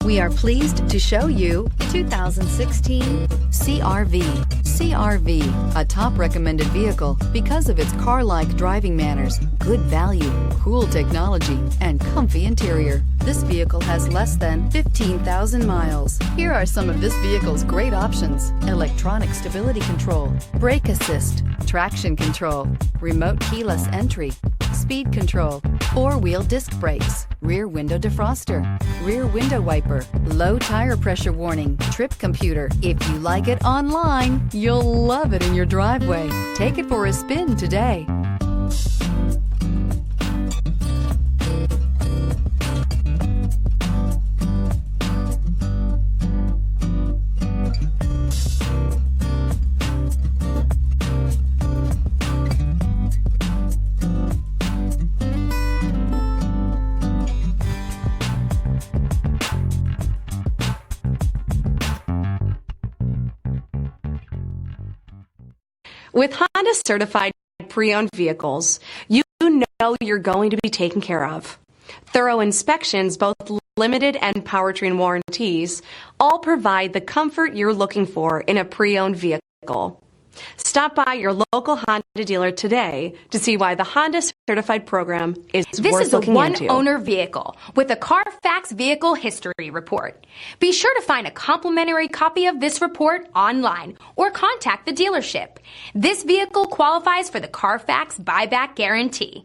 We are pleased to show you 2016 CR-V. CR-V, a top recommended vehicle because of its car-like driving manners, good value, cool technology, and comfy interior. This vehicle has less than 15,000 miles. Here are some of this vehicle's great options: electronic stability control, brake assist, traction control, remote keyless entry, speed control, four-wheel disc brakes, rear window defroster, rear window wiper, low tire pressure warning, trip computer. If you like it online, you'll love it in your driveway. Take it for a spin today. With Honda certified pre-owned vehicles, you know you're going to be taken care of. Thorough inspections, both limited and powertrain warranties, all provide the comfort you're looking for in a pre-owned vehicle. Stop by your local Honda dealer today to see why the Honda certified program is worth looking into. This is a one-owner vehicle with a Carfax Vehicle History Report. Be sure to find a complimentary copy of this report online or contact the dealership. This vehicle qualifies for the Carfax Buyback Guarantee.